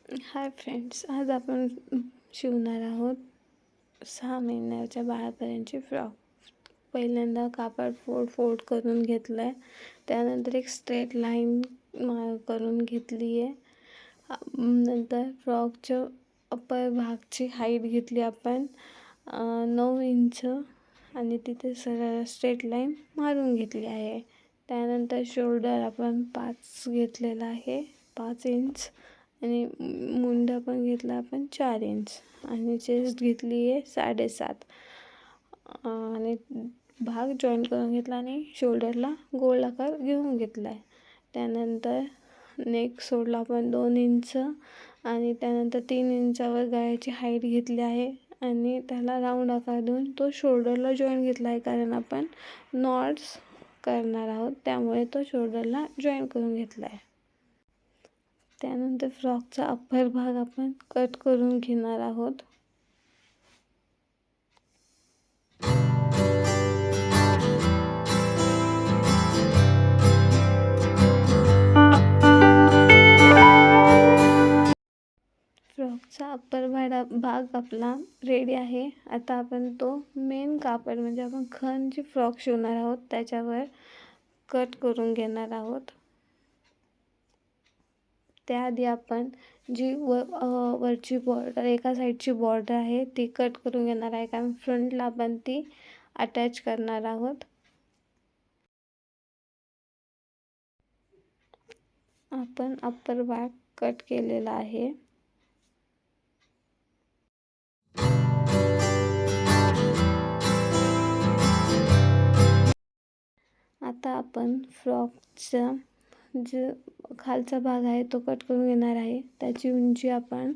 Hi friends, आज आपण शिवणार आहोत 6 महिन्याच्या बाळापर्यंतची फ्रॉक. पहिल्यांदा कापड फोल्ड करून घेतलं आहे. त्यानंतर एक स्ट्रेट लाईन करून घेतली आहे. नंतर फ्रॉकच्या अप्पर भागची हाईट घेतली आपण 9 इंच आणि तिथे सरळ स्ट्रेट लाईन मारून घेतली आहे. त्यानंतर शोल्डर आपण 5 घेतलेला आहे, 5 इंच, आणि मुंडा पण घेतला आपण 4 इंच, आणि चेस्ट घेतली आहे 7.5, आणि भाग जॉईंट करून घेतला आणि शोल्डरला गोल आकार घेऊन घेतला आहे. त्यानंतर नेक सोडला आपण 2 इंच, आणि त्यानंतर 3 इंचावर गळ्याची हाईट घेतली आहे आणि त्याला राऊंड आकार देऊन तो शोल्डरला जॉईन घेतला आहे, कारण आपण नॉट्स करणार आहोत त्यामुळे तो शोल्डरला जॉईन करून घेतला आहे. त्यानंतर फ्रॉकचा अप्पर भाग आपण कट करून घेणार आहोत. फ्रॉकचा अप्पर भाग आपला रेडी आहे. आता आपण तो मेन कापड म्हणजे आपण खण जी फ्रॉक शिवणार आहोत त्याच्यावर कट करून घेणार आहोत. त्याआधी आपण जी वरची बॉर्डर, एका साईडची बॉर्डर आहे ती कट करून घेणार आहे, कारण फ्रंटला आपण ती अटॅच करणार आहोत. आपण अप्पर भाग कट केलेला आहे. आता आपण फ्रॉकचा जो खालचा भाग आहे तो कट करून घेणार आहे. त्याची उंची आपण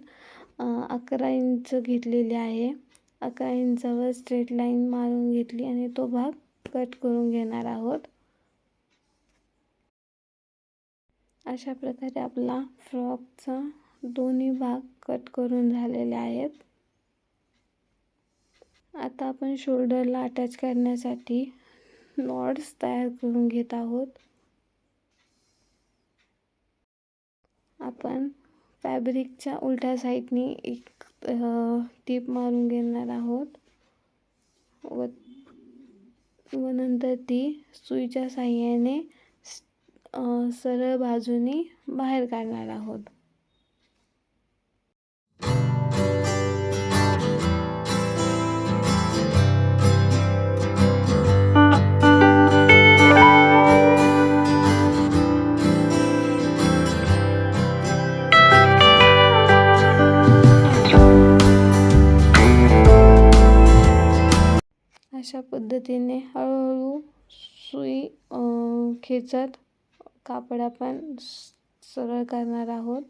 11 इंच घेतलेली आहे. 11 इंचावर स्ट्रेट लाईन मारून घेतली आणि तो भाग कट करून घेणार आहोत. अशा प्रकारे आपला फ्रॉकचा दोन्ही भाग कट करून झालेले आहेत. आता आपण शोल्डरला अटॅच करण्यासाठी नॉट्स तयार करून घेत आहोत. आपण फॅब्रिकच्या उलट्या साईडनी एक टीप मारून घेणार आहोत व नंतर ती सुईच्या साहाय्याने सरळ बाजूनी बाहेर काढणार आहोत. अशा पद्धतीने हळूहळू सुई खेचत कापड आपण सरळ करणार आहोत.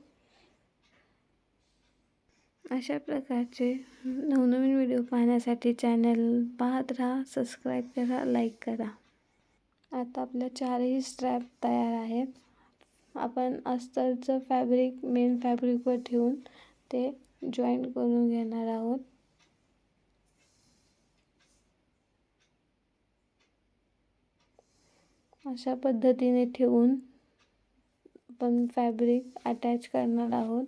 अशा प्रकारचे नवनवीन व्हिडिओ पाहण्यासाठी चॅनल पाहत राहा, सबस्क्राईब करा, लाईक करा. आता आपल्या 4ही स्ट्रॅप तयार आहेत. आपण अस्तरचं फॅब्रिक मेन फॅब्रिकवर ठेवून ते जॉईंट करून घेणार आहोत. अशा पद्धतीने ठेवून आपण फॅब्रिक अटॅच करणार आहोत.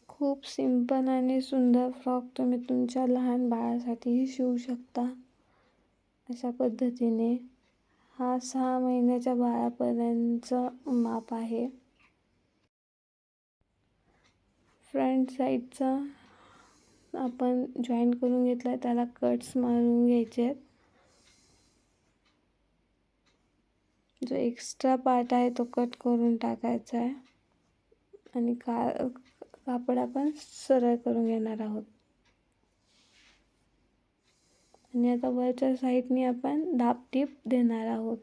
खूप सिंपल आणि सुंदर फ्रॉक तुम्ही तुमच्या लहान बाळासाठीही शिवू शकता. अशा पद्धतीने हा 6 महिन्याच्या बाळापर्यंतचं माप आहे. फ्रंट साईडचा आपण जॉईंट करून घेतला, त्याला कट्स मारून घ्यायचे आहेत. जो एक्स्ट्रा पार्ट आहे तो कट करून टाकायचा आहे आणि कापड आपण सरळ करून घेणार आहोत. आणि आता वरच्या साईडनी आपण दाबटीप देणार आहोत.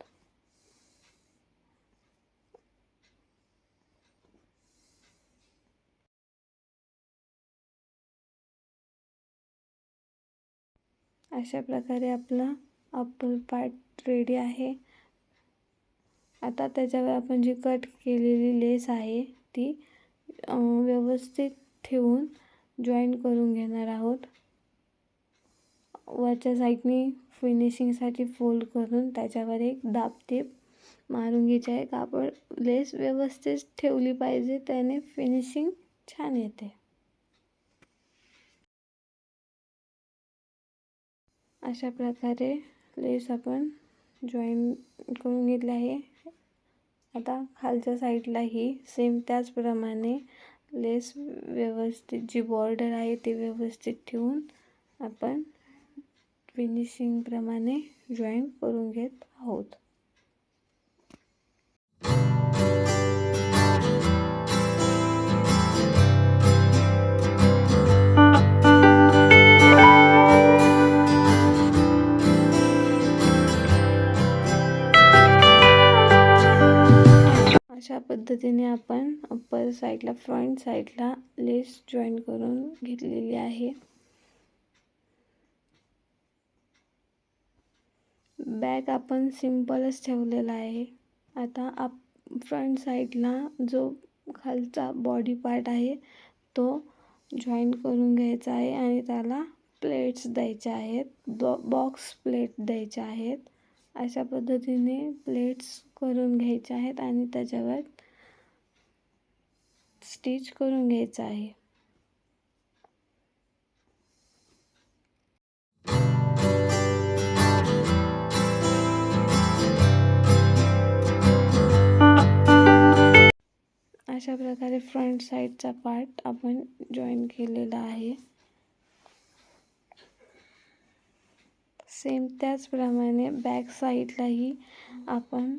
अशा प्रकारे आपला अप्पर पार्ट रेडी आहे. आता त्याच्यावर आपण जी कट केलेली लेस आहे ती व्यवस्थित ठेवून जॉईंट करून घेणार आहोत. वरच्या साईडनी फिनिशिंगसाठी फोल्ड करून त्याच्यावर एक दाबटीप मारून घ्यायची आहे. कापड लेस व्यवस्थित ठेवली पाहिजे, त्याने फिनिशिंग छान येते. अशा प्रकारे लेस आपण जॉईन करून घेतले आहे. आता खालच्या साईडलाही सेम त्याचप्रमाणे लेस व्यवस्थित जी बॉर्डर आहे ती व्यवस्थित ठेवून आपण फिनिशिंगप्रमाणे जॉईन करून घेत आहोत. अशा पद्धतीने आपण अप्पर साईडला फ्रंट साईडला लेस जॉईन करून घेतलेली आहे. बॅक आपण सिंपलच ठेवलेला आहे. आता फ्रंट साईडला जो खालचा बॉडी पार्ट आहे तो जॉईन करून घ्यायचा आहे आणि त्याला प्लेट्स द्यायच्या आहेत, बॉक्स प्लेट द्यायच्या आहेत. अशा पद्धतीने प्लेट्स करून घ्यायच्या आहेत आणि त्याच्यावर स्टिच करून घ्यायचं आहे. अशा प्रकारे फ्रंट साईडचा पार्ट आपण जॉईन केलेला आहे. सेम त्याचप्रमाणे बॅक साईडलाही आपण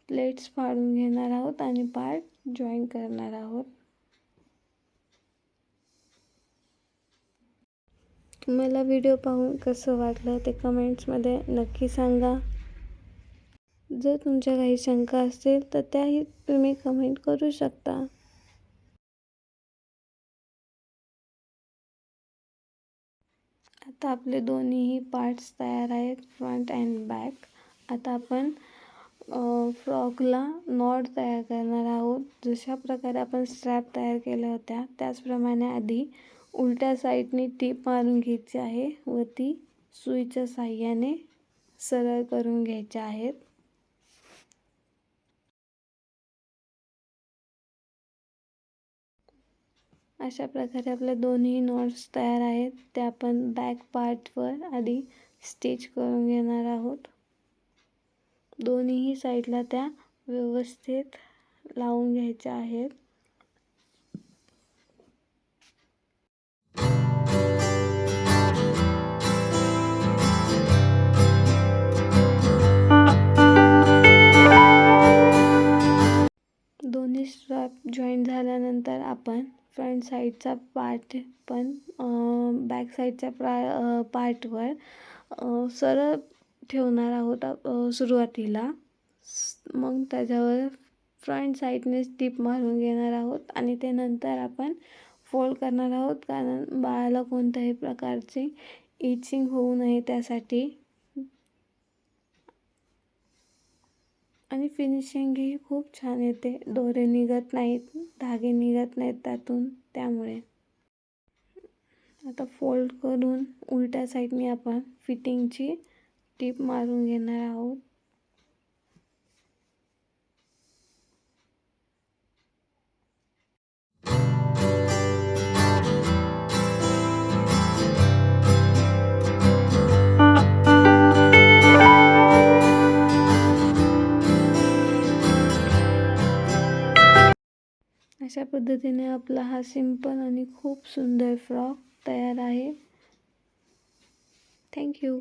प्लेट्स फाडून घेणार आहोत आणि पार्ट जॉईन करणार आहोत. तुम्हाला व्हिडिओ पाहून कसं वाटलं ते कमेंट्समध्ये नक्की सांगा. जर तुमच्या काही शंका असतील तर त्याही तुम्ही कमेंट करू शकता. आता आपले दोन्हीही पार्ट्स तयार आहेत, फ्रंट अँड बॅक. आता आपण फ्रॉकला नॉट तयार करणार आहोत. जशा प्रकारे आपण स्ट्रॅप तयार केल्या होत्या त्याचप्रमाणे आधी उलट्या साईडने टीप मारून घ्यायची आहे व ती सुईच्या साहाय्याने सरळ करून घ्यायच्या आहेत. अशा प्रकारे आपल्या दोन्ही नॉट्स तयार आहेत. ते आपण बॅक पार्टवर आधी स्टिच करून घेणार आहोत. दोन्हीही साईडला त्या व्यवस्थित लावून घ्यायच्या आहेत. दोन्ही स्ट्रॅप जॉईन झाल्यानंतर आपण फ्रंट साईडचा पार्ट पण बॅक साईडच्या पार्टवर सरळ ठेवणार आहोत सुरुवातीला. मग त्याच्यावर फ्रंट साईडने टिप मारून घेणार आहोत आणि ते नंतर आपण फोल्ड करणार आहोत, कारण बाळाला कोणत्याही प्रकारची इचिंग होऊ नये त्यासाठी. आणि फिनिशिंग ही खूप छान येते, दोरे निघत नाहीत, धागे निघत नाहीत त्यातून, त्यामुळे. आता फोल्ड करून उलट्या साईडने आपण फिटिंगची टिप मारून घेणार आहोत. अशा पद्धतीने आपला हा सिंपल आणि खूप सुंदर फ्रॉक तयार आहे. थँक्यू.